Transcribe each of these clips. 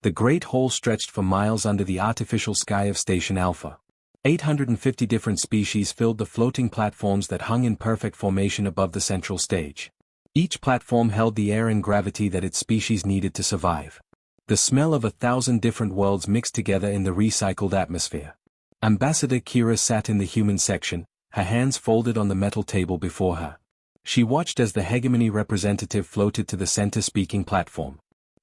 The Great Hall stretched for miles under the artificial sky of Station Alpha. 850 different species filled the floating platforms that hung in perfect formation above the central stage. Each platform held the air and gravity that its species needed to survive. The smell of 1,000 different worlds mixed together in the recycled atmosphere. Ambassador Kira sat in the human section, her hands folded on the metal table before her. She watched as the hegemony representative floated to the center speaking platform.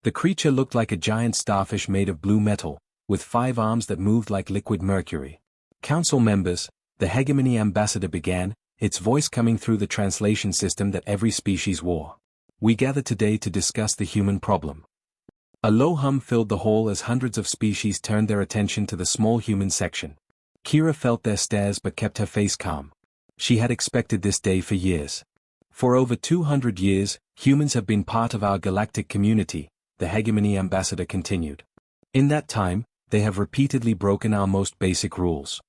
The creature looked like a giant starfish made of blue metal, with 5 arms that moved like liquid mercury. Council members, the hegemony ambassador began, its voice coming through the translation system that every species wore. We gather today to discuss the human problem. A low hum filled the hall as hundreds of species turned their attention to the small human section. Kira felt their stares but kept her face calm. She had expected this day for years. For over 200 years, humans have been part of our galactic community, the hegemony ambassador continued. In that time, they have repeatedly broken our most basic rules.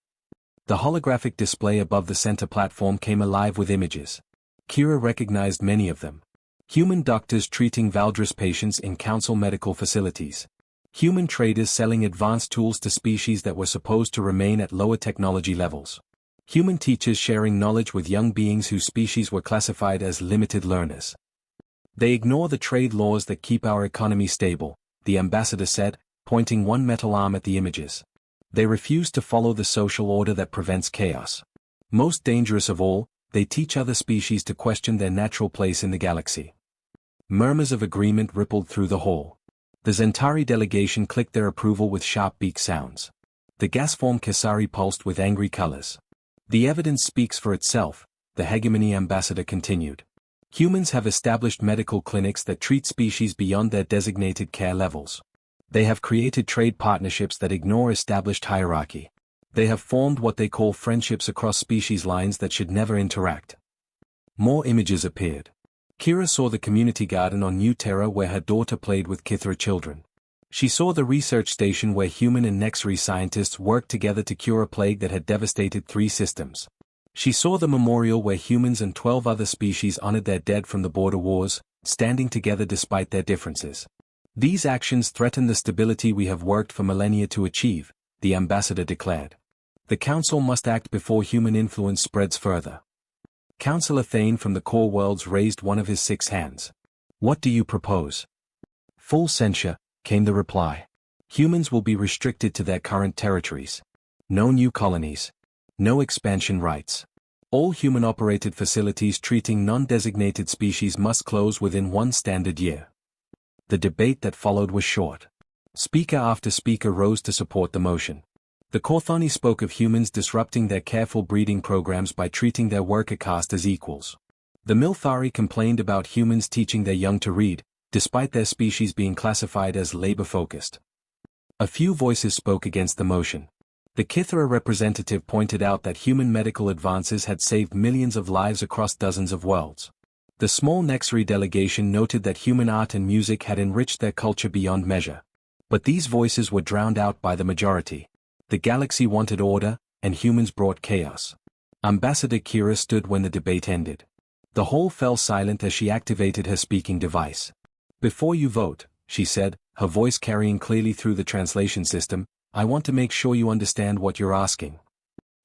The holographic display above the center platform came alive with images. Kira recognized many of them. Human doctors treating Valdris patients in council medical facilities. Human traders selling advanced tools to species that were supposed to remain at lower technology levels. Human teachers sharing knowledge with young beings whose species were classified as limited learners. They ignore the trade laws that keep our economy stable, the ambassador said, pointing one metal arm at the images. They refuse to follow the social order that prevents chaos. Most dangerous of all, they teach other species to question their natural place in the galaxy. Murmurs of agreement rippled through the hall. The Zentari delegation clicked their approval with sharp beak sounds. The gas-form Kesari pulsed with angry colors. The evidence speaks for itself, the hegemony ambassador continued. Humans have established medical clinics that treat species beyond their designated care levels. They have created trade partnerships that ignore established hierarchy. They have formed what they call friendships across species lines that should never interact. More images appeared. Kira saw the community garden on New Terra where her daughter played with Kithra children. She saw the research station where human and Nexri scientists worked together to cure a plague that had devastated 3 systems. She saw the memorial where humans and 12 other species honored their dead from the border wars, standing together despite their differences. These actions threaten the stability we have worked for millennia to achieve, the ambassador declared. The council must act before human influence spreads further. Councillor Thane from the Core Worlds raised one of his 6 hands. What do you propose? Full censure, came the reply. Humans will be restricted to their current territories. No new colonies. No expansion rights. All human-operated facilities treating non-designated species must close within 1 standard year. The debate that followed was short. Speaker after speaker rose to support the motion. The Korthoni spoke of humans disrupting their careful breeding programs by treating their worker caste as equals. The Milthari complained about humans teaching their young to read, despite their species being classified as labor-focused. A few voices spoke against the motion. The Kithra representative pointed out that human medical advances had saved millions of lives across dozens of worlds. The small Nexri delegation noted that human art and music had enriched their culture beyond measure. But these voices were drowned out by the majority. The galaxy wanted order, and humans brought chaos. Ambassador Kira stood when the debate ended. The hall fell silent as she activated her speaking device. Before you vote, she said, her voice carrying clearly through the translation system, I want to make sure you understand what you're asking.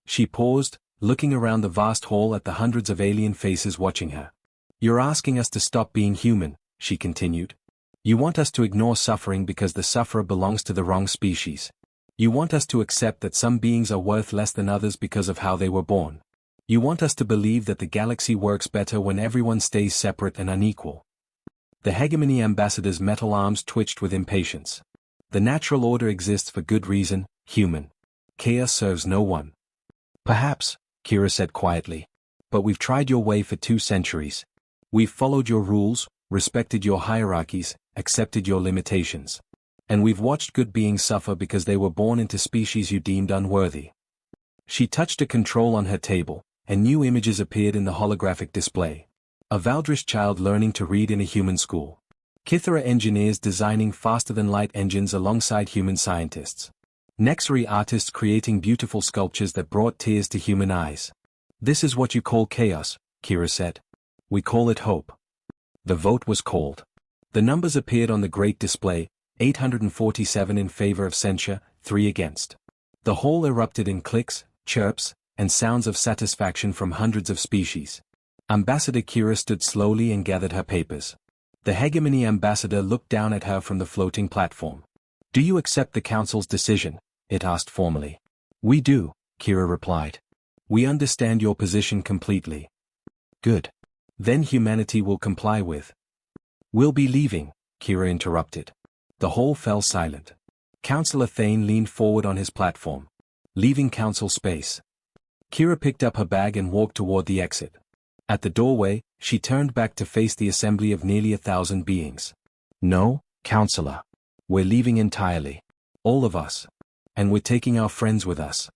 She paused, looking around the vast hall at the hundreds of alien faces watching her. You're asking us to stop being human, she continued. You want us to ignore suffering because the sufferer belongs to the wrong species. You want us to accept that some beings are worth less than others because of how they were born. You want us to believe that the galaxy works better when everyone stays separate and unequal. The hegemony ambassador's metal arms twitched with impatience. The natural order exists for good reason, human. Chaos serves no one. Perhaps, Kira said quietly. But we've tried your way for 2 centuries. We've followed your rules, respected your hierarchies, accepted your limitations. And we've watched good beings suffer because they were born into species you deemed unworthy. She touched a control on her table, and new images appeared in the holographic display. A Valdrish child learning to read in a human school. Kithra engineers designing faster-than-light engines alongside human scientists. Nexri artists creating beautiful sculptures that brought tears to human eyes. This is what you call chaos, Kira said. We call it hope. The vote was called. The numbers appeared on the great display, 847 in favor of censure, 3 against. The hall erupted in clicks, chirps, and sounds of satisfaction from hundreds of species. Ambassador Kira stood slowly and gathered her papers. The hegemony ambassador looked down at her from the floating platform. "Do you accept the council's decision?" it asked formally. "We do," Kira replied. "We understand your position completely." "Good. Then humanity will comply with." "We'll be leaving," Kira interrupted. The hall fell silent. Councillor Thane leaned forward on his platform. "Leaving council space." Kira picked up her bag and walked toward the exit. At the doorway, she turned back to face the assembly of nearly 1,000 beings. "No, Councillor. We're leaving entirely. All of us. And we're taking our friends with us."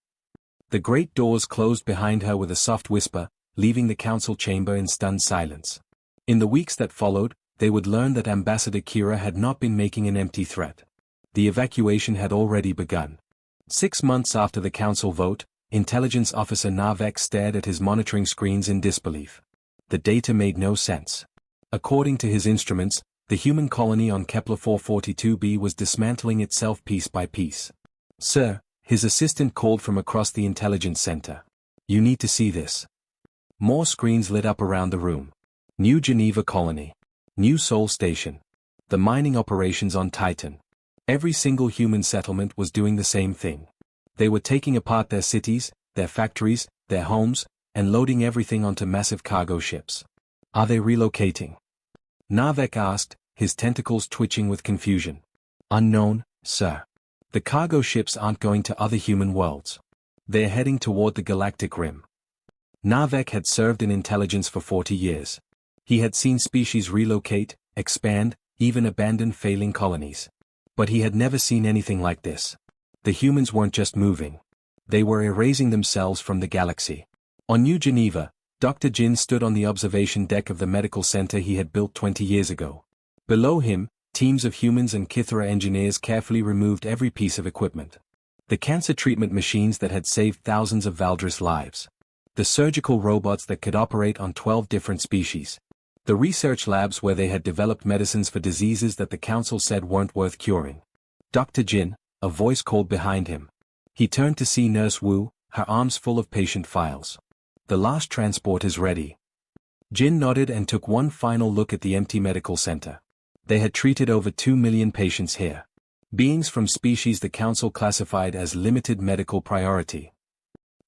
The great doors closed behind her with a soft whisper, leaving the council chamber in stunned silence. In the weeks that followed, they would learn that Ambassador Kira had not been making an empty threat. The evacuation had already begun. 6 months after the council vote, Intelligence Officer Narvek stared at his monitoring screens in disbelief. The data made no sense. According to his instruments, the human colony on Kepler 442b was dismantling itself piece by piece. "Sir," his assistant called from across the intelligence center. "You need to see this." More screens lit up around the room. New Geneva colony. New Sol station. The mining operations on Titan. Every single human settlement was doing the same thing. They were taking apart their cities, their factories, their homes, and loading everything onto massive cargo ships. "Are they relocating?" Narvek asked, his tentacles twitching with confusion. "Unknown, sir. The cargo ships aren't going to other human worlds. They're heading toward the galactic rim." Narvek had served in intelligence for 40 years. He had seen species relocate, expand, even abandon failing colonies. But he had never seen anything like this. The humans weren't just moving. They were erasing themselves from the galaxy. On New Geneva, Dr. Jin stood on the observation deck of the medical center he had built 20 years ago. Below him, teams of humans and Kithara engineers carefully removed every piece of equipment. The cancer treatment machines that had saved thousands of Valdris lives. The surgical robots that could operate on 12 different species. The research labs where they had developed medicines for diseases that the council said weren't worth curing. "Dr. Jin," a voice called behind him. He turned to see Nurse Wu, her arms full of patient files. "The last transport is ready." Jin nodded and took one final look at the empty medical center. They had treated over 2 million patients here. Beings from species the council classified as limited medical priority.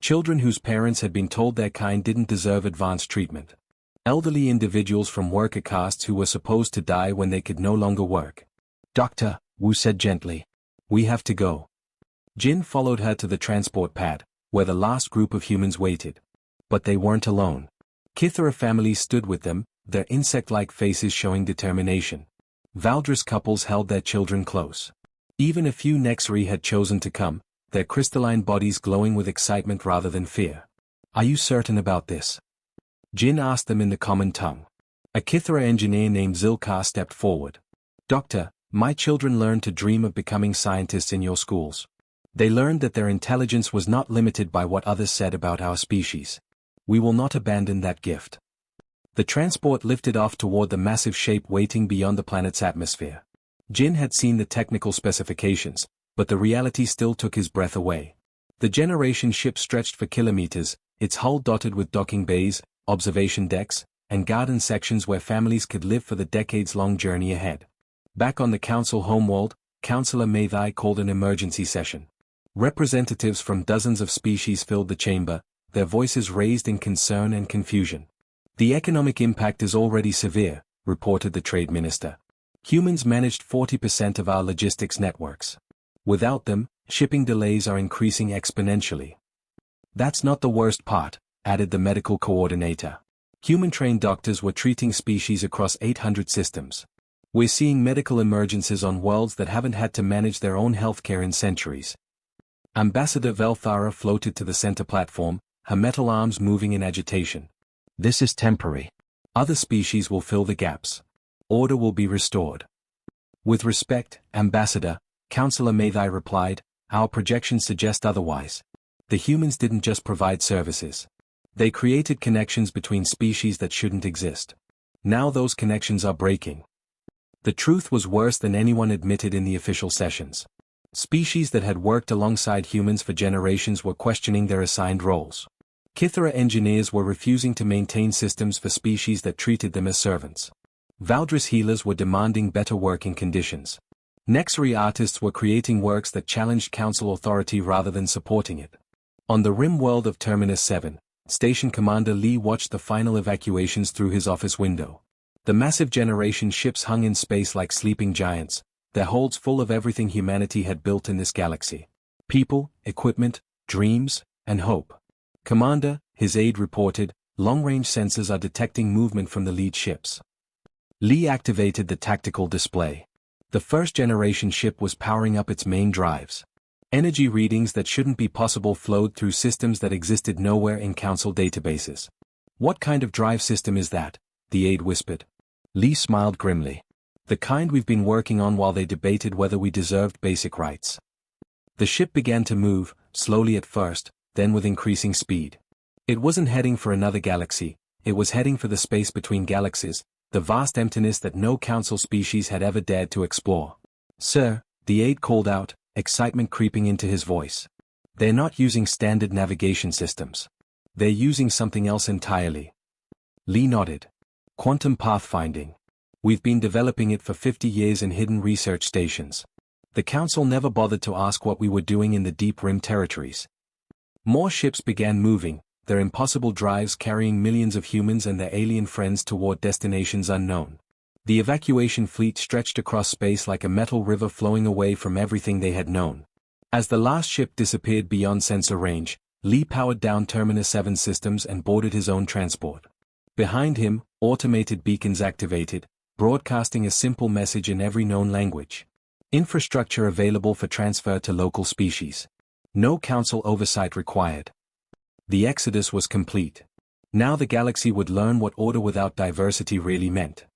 Children whose parents had been told their kind didn't deserve advanced treatment. Elderly individuals from worker castes who were supposed to die when they could no longer work. "Doctor," Wu said gently. "We have to go." Jin followed her to the transport pad, where the last group of humans waited. But they weren't alone. Kithara families stood with them, their insect-like faces showing determination. Valdris couples held their children close. Even a few Nexri had chosen to come, their crystalline bodies glowing with excitement rather than fear. "Are you certain about this?" Jin asked them in the common tongue. A Kithara engineer named Zilkar stepped forward. "Doctor, my children learned to dream of becoming scientists in your schools. They learned that their intelligence was not limited by what others said about our species. We will not abandon that gift." The transport lifted off toward the massive shape waiting beyond the planet's atmosphere. Jin had seen the technical specifications, but the reality still took his breath away. The generation ship stretched for kilometers, its hull dotted with docking bays, observation decks, and garden sections where families could live for the decades-long journey ahead. Back on the council homeworld, Councillor Mathai called an emergency session. Representatives from dozens of species filled the chamber, their voices raised in concern and confusion. "The economic impact is already severe," reported the trade minister. "Humans managed 40% of our logistics networks. Without them, shipping delays are increasing exponentially." "That's not the worst part," added the medical coordinator. "Human-trained doctors were treating species across 800 systems. We're seeing medical emergencies on worlds that haven't had to manage their own healthcare in centuries." Ambassador Velthara floated to the center platform, her metal arms moving in agitation. "This is temporary. Other species will fill the gaps. Order will be restored." "With respect, Ambassador," Councillor Mathai replied, "our projections suggest otherwise. The humans didn't just provide services. They created connections between species that shouldn't exist. Now those connections are breaking." The truth was worse than anyone admitted in the official sessions. Species that had worked alongside humans for generations were questioning their assigned roles. Kythera engineers were refusing to maintain systems for species that treated them as servants. Valdris healers were demanding better working conditions. Nexary artists were creating works that challenged council authority rather than supporting it. On the rim world of Terminus 7, Station Commander Lee watched the final evacuations through his office window. The massive generation ships hung in space like sleeping giants, their holds full of everything humanity had built in this galaxy. People, equipment, dreams, and hope. Commander, his aide reported, long-range sensors are detecting movement from the lead ships. Lee activated the tactical display. The first-generation ship was powering up its main drives. Energy readings that shouldn't be possible flowed through systems that existed nowhere in Council databases. "What kind of drive system is that?" the aide whispered. Lee smiled grimly. "The kind we've been working on while they debated whether we deserved basic rights." The ship began to move, slowly at first, then with increasing speed. It wasn't heading for another galaxy, it was heading for the space between galaxies, the vast emptiness that no Council species had ever dared to explore. "Sir," the aide called out, excitement creeping into his voice. "They're not using standard navigation systems. They're using something else entirely." Lee nodded. "Quantum pathfinding. We've been developing it for 50 years in hidden research stations. The Council never bothered to ask what we were doing in the Deep Rim territories." More ships began moving, their impossible drives carrying millions of humans and their alien friends toward destinations unknown. The evacuation fleet stretched across space like a metal river flowing away from everything they had known. As the last ship disappeared beyond sensor range, Lee powered down Terminus 7 systems and boarded his own transport. Behind him, automated beacons activated, broadcasting a simple message in every known language. Infrastructure available for transfer to local species. No Council oversight required. The exodus was complete. Now the galaxy would learn what order without diversity really meant.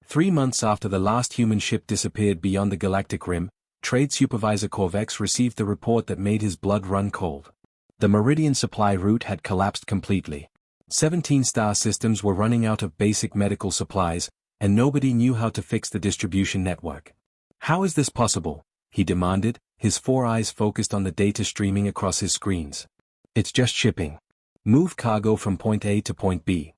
3 months after the last human ship disappeared beyond the galactic rim, Trade Supervisor Corvex received the report that made his blood run cold. The Meridian supply route had collapsed completely. 17 star systems were running out of basic medical supplies, and nobody knew how to fix the distribution network. "How is this possible?" he demanded, his 4 eyes focused on the data streaming across his screens. "It's just shipping. Move cargo from point A to point B."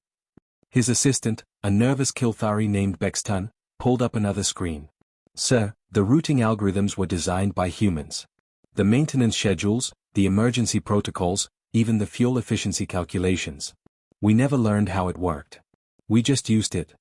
His assistant, a nervous Kilthari named Bexton, pulled up another screen. "Sir, the routing algorithms were designed by humans. The maintenance schedules, the emergency protocols, even the fuel efficiency calculations. We never learned how it worked. We just used it."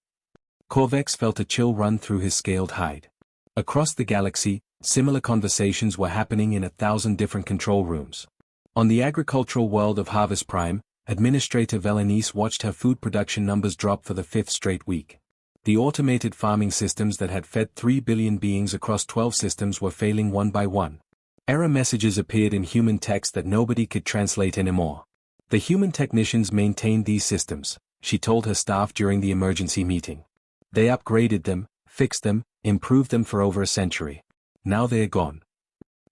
Corvex felt a chill run through his scaled hide. Across the galaxy, similar conversations were happening in 1,000 different control rooms. On the agricultural world of Harvest Prime, Administrator Velanice watched her food production numbers drop for the 5th straight week. The automated farming systems that had fed 3 billion beings across 12 systems were failing one by one. Error messages appeared in human text that nobody could translate anymore. The human technicians maintained these systems, she told her staff during the emergency meeting. They upgraded them, fixed them, improved them for over a century. Now they're gone.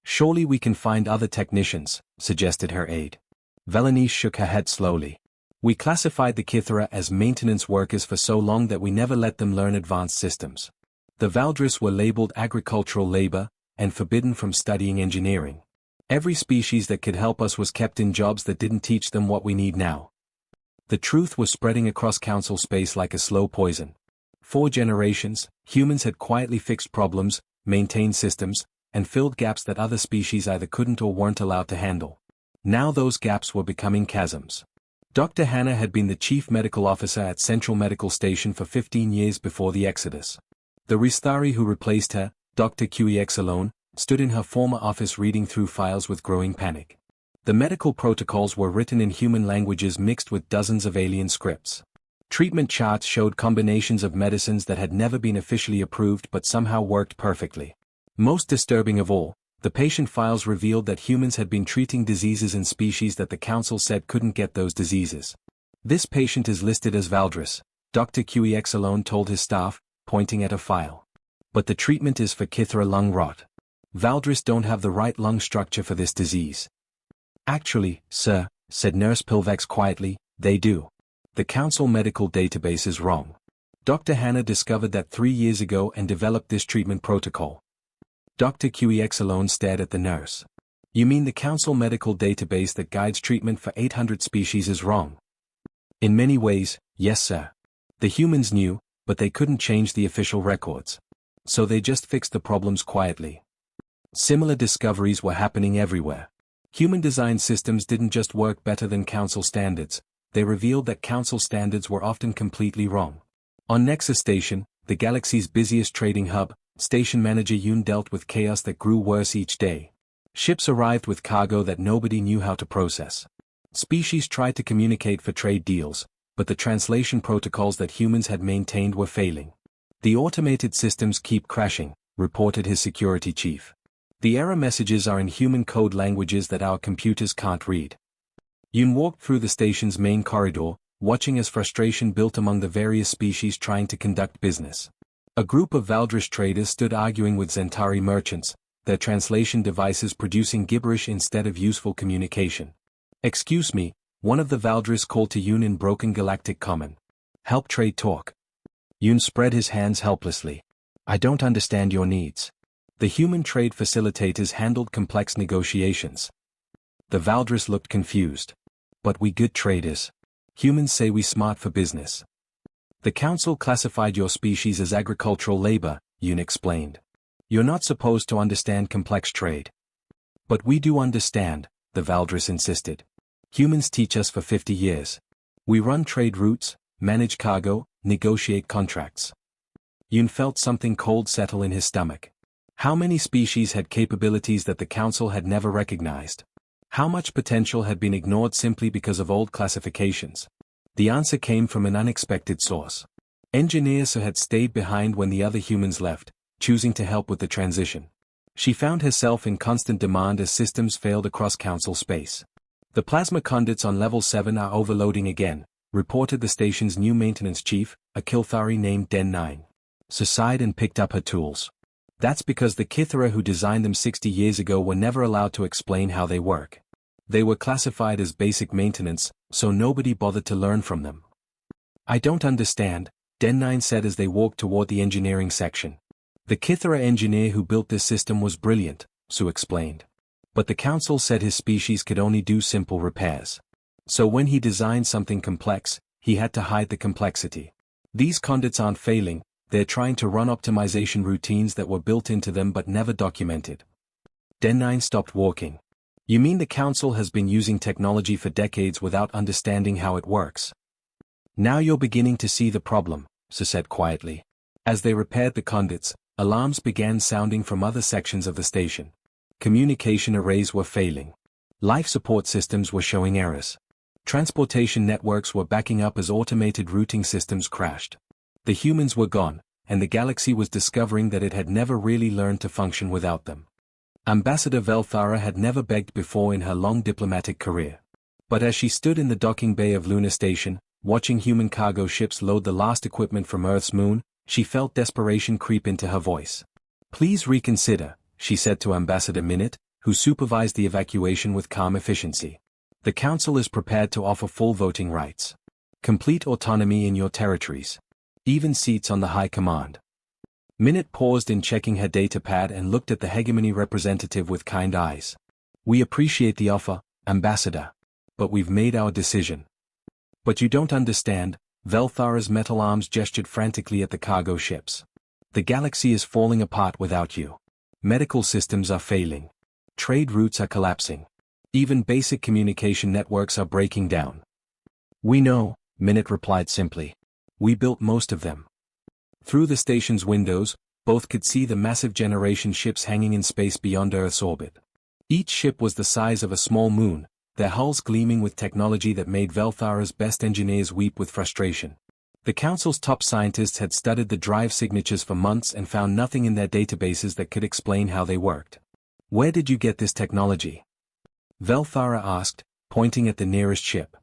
"Surely we can find other technicians," suggested her aide. Velanice shook her head slowly. "We classified the Kythera as maintenance workers for so long that we never let them learn advanced systems. The Valdris were labeled agricultural labor, and forbidden from studying engineering. Every species that could help us was kept in jobs that didn't teach them what we need now." The truth was spreading across Council space like a slow poison. 4 generations, humans had quietly fixed problems, maintained systems, and filled gaps that other species either couldn't or weren't allowed to handle. Now those gaps were becoming chasms. Dr. Hannah had been the chief medical officer at Central Medical Station for 15 years before the Exodus. The Ristari who replaced her, Dr. QEX alone, stood in her former office reading through files with growing panic. The medical protocols were written in human languages mixed with dozens of alien scripts. Treatment charts showed combinations of medicines that had never been officially approved but somehow worked perfectly. Most disturbing of all, the patient files revealed that humans had been treating diseases in species that the Council said couldn't get those diseases. "This patient is listed as Valdris," Dr. QEX alone told his staff, pointing at a file. "But the treatment is for Kythera lung rot. Valdris don't have the right lung structure for this disease." "Actually, sir," said Nurse Pilvex quietly, "they do. The Council medical database is wrong. Dr. Hannah discovered that 3 years ago and developed this treatment protocol. Dr. QEX alone stared at the nurse. You mean the Council medical database that guides treatment for 800 species is wrong? In many ways, yes sir. The humans knew, but they couldn't change the official records. So they just fixed the problems quietly. Similar discoveries were happening everywhere. Human-designed systems didn't just work better than Council standards, they revealed that Council standards were often completely wrong. On Nexus Station, the galaxy's busiest trading hub, Station Manager Yoon dealt with chaos that grew worse each day. Ships arrived with cargo that nobody knew how to process. Species tried to communicate for trade deals, but the translation protocols that humans had maintained were failing. The automated systems keep crashing, reported his security chief. The error messages are in human code languages that our computers can't read. Yoon walked through the station's main corridor, watching as frustration built among the various species trying to conduct business. A group of Valdrish traders stood arguing with Zentari merchants, their translation devices producing gibberish instead of useful communication. Excuse me, one of the Valdrish called to Yoon in broken galactic common. Help trade talk. Yoon spread his hands helplessly. I don't understand your needs. The human trade facilitators handled complex negotiations. The Valdrish looked confused. But we good traders. Humans say we smart for business. The Council classified your species as agricultural labor, Yoon explained. You're not supposed to understand complex trade. But we do understand, the Valdrish insisted. Humans teach us for 50 years. We run trade routes, manage cargo, negotiate contracts. Yoon felt something cold settle in his stomach. How many species had capabilities that the Council had never recognized? How much potential had been ignored simply because of old classifications? The answer came from an unexpected source. Engineer So had stayed behind when the other humans left, choosing to help with the transition. She found herself in constant demand as systems failed across Council space. The plasma conduits on level 7 are overloading again, reported the station's new maintenance chief, a Kilthari named Den 9. So sighed and picked up her tools. That's because the Kithara who designed them 60 years ago were never allowed to explain how they work. They were classified as basic maintenance, so nobody bothered to learn from them. I don't understand, Den 9 said as they walked toward the engineering section. The Kithara engineer who built this system was brilliant, Sue explained. But the Council said his species could only do simple repairs. So when he designed something complex, he had to hide the complexity. These conduits aren't failing, they're trying to run optimization routines that were built into them but never documented. Den 9 stopped walking. You mean the Council has been using technology for decades without understanding how it works? Now you're beginning to see the problem, Sue said quietly. As they repaired the conduits, alarms began sounding from other sections of the station. Communication arrays were failing. Life support systems were showing errors. Transportation networks were backing up as automated routing systems crashed. The humans were gone, and the galaxy was discovering that it had never really learned to function without them. Ambassador Velthara had never begged before in her long diplomatic career. But as she stood in the docking bay of Lunar Station, watching human cargo ships load the last equipment from Earth's moon, she felt desperation creep into her voice. Please reconsider, she said to Ambassador Minute, who supervised the evacuation with calm efficiency. The Council is prepared to offer full voting rights. Complete autonomy in your territories. Even seats on the High Command. Minute paused in checking her datapad and looked at the hegemony representative with kind eyes. We appreciate the offer, Ambassador. But we've made our decision. But you don't understand, Velthara's metal arms gestured frantically at the cargo ships. The galaxy is falling apart without you. Medical systems are failing. Trade routes are collapsing. Even basic communication networks are breaking down. We know, Minute replied simply. We built most of them. Through the station's windows, both could see the massive generation ships hanging in space beyond Earth's orbit. Each ship was the size of a small moon, their hulls gleaming with technology that made Velthara's best engineers weep with frustration. The Council's top scientists had studied the drive signatures for months and found nothing in their databases that could explain how they worked. Where did you get this technology? Velthara asked, pointing at the nearest ship.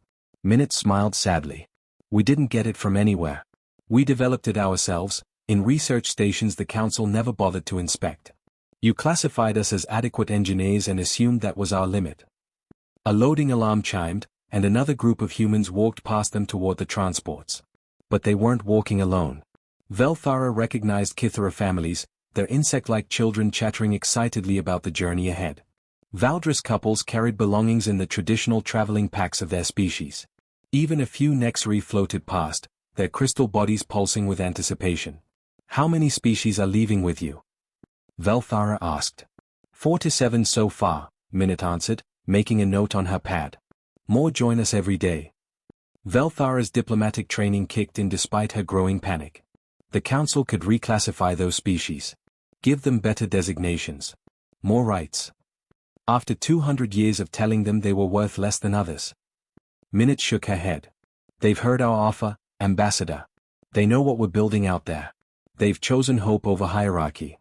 Minute smiled sadly. We didn't get it from anywhere. We developed it ourselves, in research stations the Council never bothered to inspect. You classified us as adequate engineers and assumed that was our limit. A loading alarm chimed, and another group of humans walked past them toward the transports. But they weren't walking alone. Velthara recognized Kithara families, their insect-like children chattering excitedly about the journey ahead. Valdris couples carried belongings in the traditional traveling packs of their species. Even a few Nexari floated past, their crystal bodies pulsing with anticipation. How many species are leaving with you? Velthara asked. 4 to 7 so far, Minute answered, making a note on her pad. More join us every day. Velthara's diplomatic training kicked in despite her growing panic. The council could reclassify those species. Give them better designations. More rights. After 200 years of telling them they were worth less than others. Minute shook her head. They've heard our offer, Ambassador. They know what we're building out there. They've chosen hope over hierarchy.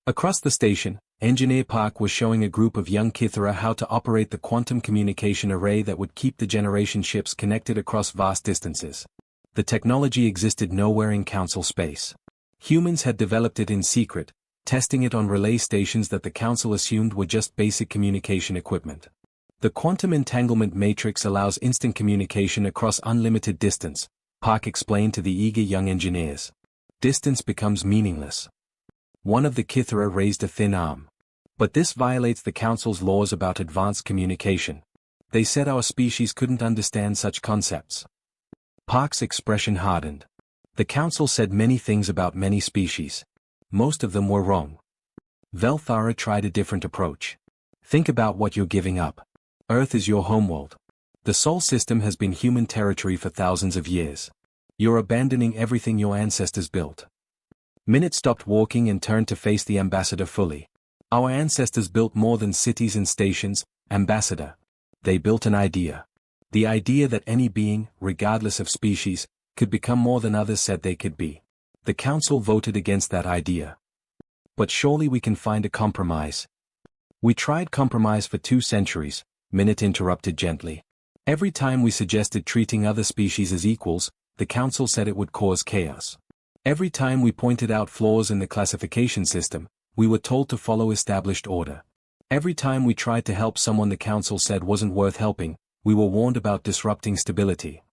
Across the station, Engineer Park was showing a group of young Kithara how to operate the quantum communication array that would keep the generation ships connected across vast distances. The technology existed nowhere in council space. Humans had developed it in secret, testing it on relay stations that the council assumed were just basic communication equipment. The quantum entanglement matrix allows instant communication across unlimited distance, Park explained to the eager young engineers. Distance becomes meaningless. One of the Kithara raised a thin arm. But this violates the council's laws about advanced communication. They said our species couldn't understand such concepts. Park's expression hardened. The council said many things about many species. Most of them were wrong. Velthara tried a different approach. Think about what you're giving up. Earth is your homeworld. The Sol system has been human territory for thousands of years. You're abandoning everything your ancestors built. Minute stopped walking and turned to face the ambassador fully. Our ancestors built more than cities and stations, Ambassador. They built an idea. The idea that any being, regardless of species, could become more than others said they could be. The council voted against that idea. But surely we can find a compromise. We tried compromise for 2 centuries, Minute interrupted gently. Every time we suggested treating other species as equals, the council said it would cause chaos. Every time we pointed out flaws in the classification system, we were told to follow established order. Every time we tried to help someone the council said wasn't worth helping, we were warned about disrupting stability.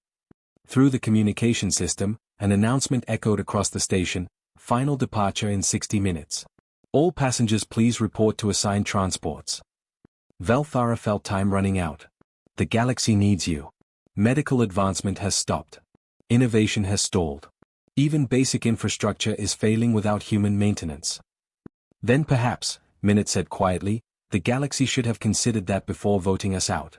Through the communication system, an announcement echoed across the station, final departure in 60 minutes. All passengers please report to assigned transports. Velthara felt time running out. The galaxy needs you. Medical advancement has stopped. Innovation has stalled. Even basic infrastructure is failing without human maintenance. Then perhaps, Minute said quietly, the galaxy should have considered that before voting us out.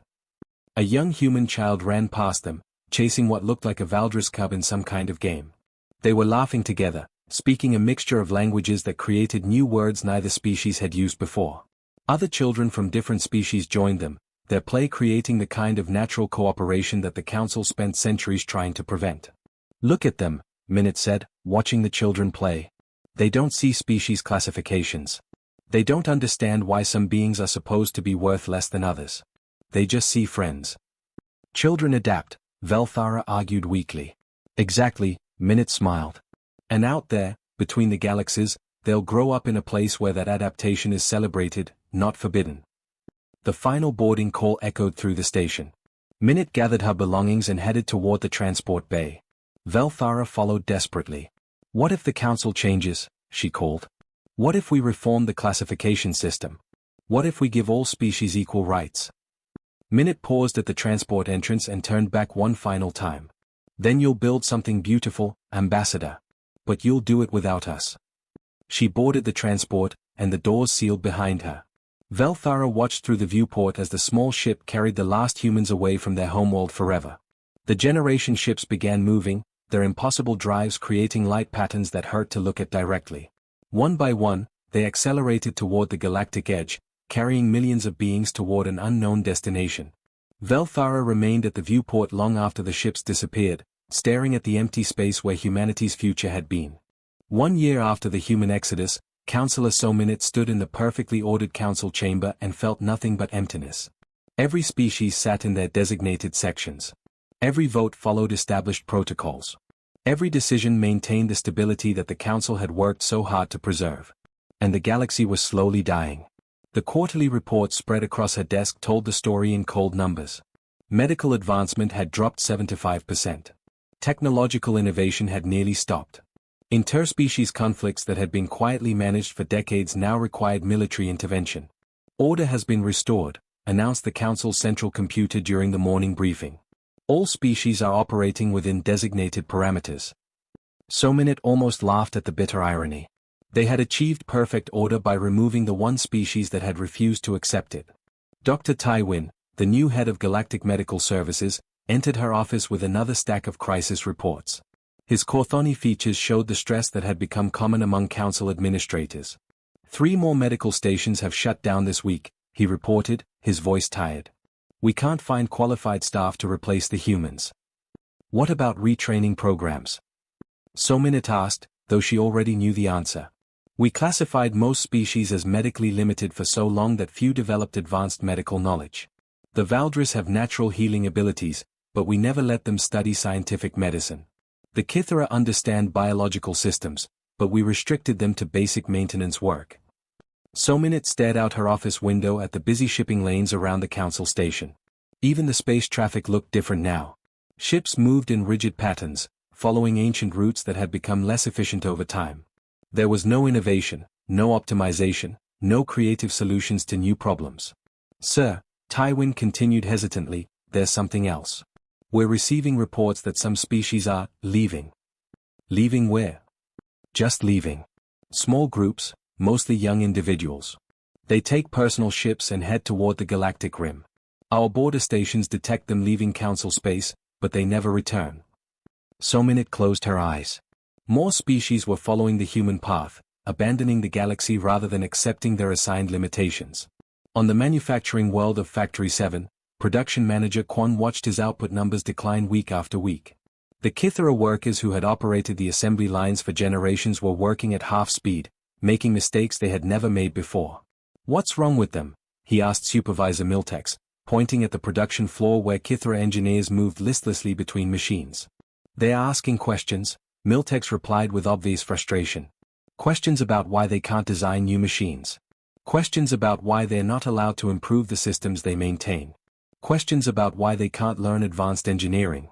A young human child ran past them, chasing what looked like a Valdris cub in some kind of game. They were laughing together, speaking a mixture of languages that created new words neither species had used before. Other children from different species joined them, their play creating the kind of natural cooperation that the council spent centuries trying to prevent. Look at them, Minute said, watching the children play. They don't see species classifications. They don't understand why some beings are supposed to be worth less than others. They just see friends. Children adapt, Velthara argued weakly. Exactly, Minute smiled. And out there, between the galaxies, they'll grow up in a place where that adaptation is celebrated, not forbidden. The final boarding call echoed through the station. Minute gathered her belongings and headed toward the transport bay. Velthara followed desperately. What if the council changes, she called. What if we reform the classification system? What if we give all species equal rights? Minute paused at the transport entrance and turned back one final time. Then you'll build something beautiful, Ambassador. But you'll do it without us. She boarded the transport, and the doors sealed behind her. Velthara watched through the viewport as the small ship carried the last humans away from their homeworld forever. The generation ships began moving, their impossible drives creating light patterns that hurt to look at directly. One by one, they accelerated toward the galactic edge, carrying millions of beings toward an unknown destination. Velthara remained at the viewport long after the ships disappeared, staring at the empty space where humanity's future had been. 1 year after the human exodus, Councillor Minute stood in the perfectly ordered council chamber and felt nothing but emptiness. Every species sat in their designated sections. Every vote followed established protocols. Every decision maintained the stability that the council had worked so hard to preserve. And the galaxy was slowly dying. The quarterly report spread across her desk told the story in cold numbers. Medical advancement had dropped 75%. Technological innovation had nearly stopped. Interspecies conflicts that had been quietly managed for decades now required military intervention. Order has been restored, announced the Council's central computer during the morning briefing. All species are operating within designated parameters. Sominit almost laughed at the bitter irony. They had achieved perfect order by removing the one species that had refused to accept it. Dr. Tywin, the new head of Galactic Medical Services, entered her office with another stack of crisis reports. His Corthoni features showed the stress that had become common among council administrators. 3 more medical stations have shut down this week, he reported, his voice tired. We can't find qualified staff to replace the humans. What about retraining programs? Sominit asked, though she already knew the answer. We classified most species as medically limited for so long that few developed advanced medical knowledge. The Valdris have natural healing abilities, but we never let them study scientific medicine. The Kithara understand biological systems, but we restricted them to basic maintenance work. Sominit stared out her office window at the busy shipping lanes around the council station. Even the space traffic looked different now. Ships moved in rigid patterns, following ancient routes that had become less efficient over time. There was no innovation, no optimization, no creative solutions to new problems. Sir, Tywin continued hesitantly, there's something else. We're receiving reports that some species are leaving. Leaving where? Just leaving. Small groups, mostly young individuals. They take personal ships and head toward the galactic rim. Our border stations detect them leaving council space, but they never return. Sominit closed her eyes. More species were following the human path, abandoning the galaxy rather than accepting their assigned limitations. On the manufacturing world of Factory 7, production manager Quan watched his output numbers decline week after week. The Kithara workers who had operated the assembly lines for generations were working at half speed, making mistakes they had never made before. What's wrong with them? He asked Supervisor Miltex, pointing at the production floor where Kithara engineers moved listlessly between machines. They are asking questions, Miltex replied with obvious frustration. Questions about why they can't design new machines. Questions about why they're not allowed to improve the systems they maintain. Questions about why they can't learn advanced engineering.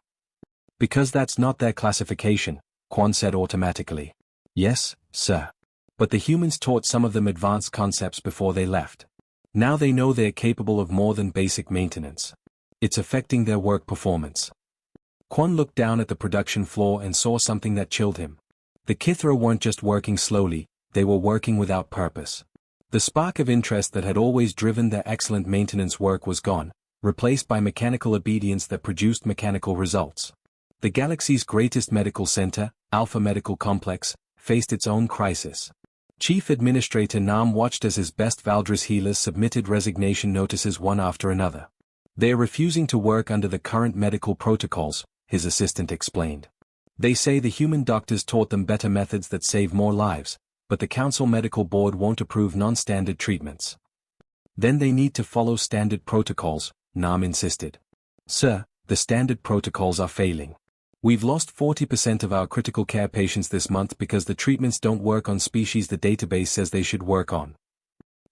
Because that's not their classification, Quan said automatically. Yes, sir. But the humans taught some of them advanced concepts before they left. Now they know they're capable of more than basic maintenance. It's affecting their work performance. Quan looked down at the production floor and saw something that chilled him. The Kithara weren't just working slowly, they were working without purpose. The spark of interest that had always driven their excellent maintenance work was gone, replaced by mechanical obedience that produced mechanical results. The galaxy's greatest medical center, Alpha Medical Complex, faced its own crisis. Chief Administrator Nam watched as his best Valdris healers submitted resignation notices one after another. They are refusing to work under the current medical protocols, his assistant explained. They say the human doctors taught them better methods that save more lives, but the Council Medical Board won't approve non-standard treatments. Then they need to follow standard protocols, Nam insisted. Sir, the standard protocols are failing. We've lost 40% of our critical care patients this month because the treatments don't work on species the database says they should work on.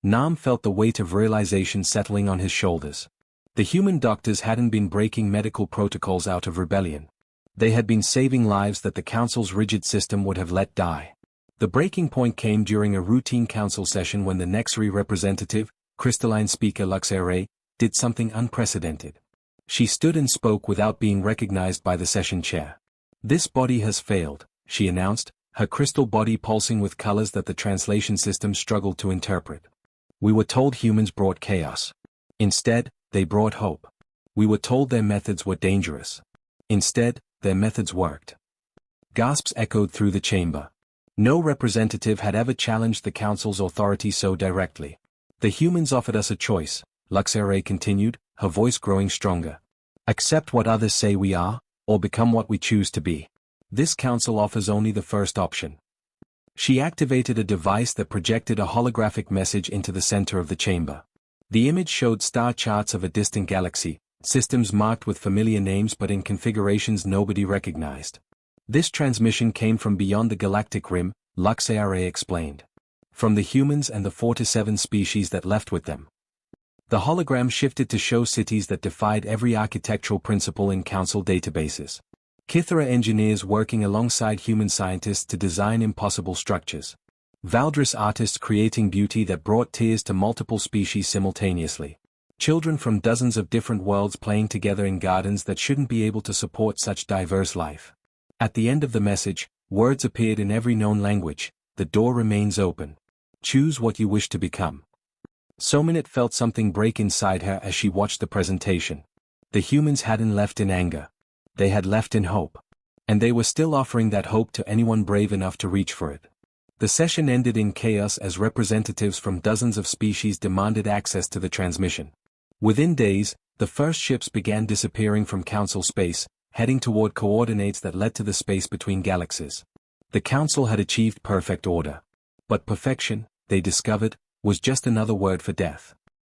Nam felt the weight of realization settling on his shoulders. The human doctors hadn't been breaking medical protocols out of rebellion. They had been saving lives that the Council's rigid system would have let die. The breaking point came during a routine council session when the Nexri representative, crystalline speaker Luxere, did something unprecedented. She stood and spoke without being recognized by the session chair. This body has failed, she announced, her crystal body pulsing with colors that the translation system struggled to interpret. We were told humans brought chaos. Instead, they brought hope. We were told their methods were dangerous. Instead, their methods worked. Gasps echoed through the chamber. No representative had ever challenged the Council's authority so directly. The humans offered us a choice, Luxere continued, her voice growing stronger. Accept what others say we are, or become what we choose to be. This council offers only the first option. She activated a device that projected a holographic message into the center of the chamber. The image showed star charts of a distant galaxy, systems marked with familiar names but in configurations nobody recognized. This transmission came from beyond the galactic rim, Luxere explained. From the humans and the 4 to 7 species that left with them. The hologram shifted to show cities that defied every architectural principle in council databases. Kythera engineers working alongside human scientists to design impossible structures. Valdris artists creating beauty that brought tears to multiple species simultaneously. Children from dozens of different worlds playing together in gardens that shouldn't be able to support such diverse life. At the end of the message, words appeared in every known language. The door remains open. Choose what you wish to become. Sominit felt something break inside her as she watched the presentation. The humans hadn't left in anger. They had left in hope. And they were still offering that hope to anyone brave enough to reach for it. The session ended in chaos as representatives from dozens of species demanded access to the transmission. Within days, the first ships began disappearing from Council space, heading toward coordinates that led to the space between galaxies. The Council had achieved perfect order. But perfection, they discovered, was just another word for death.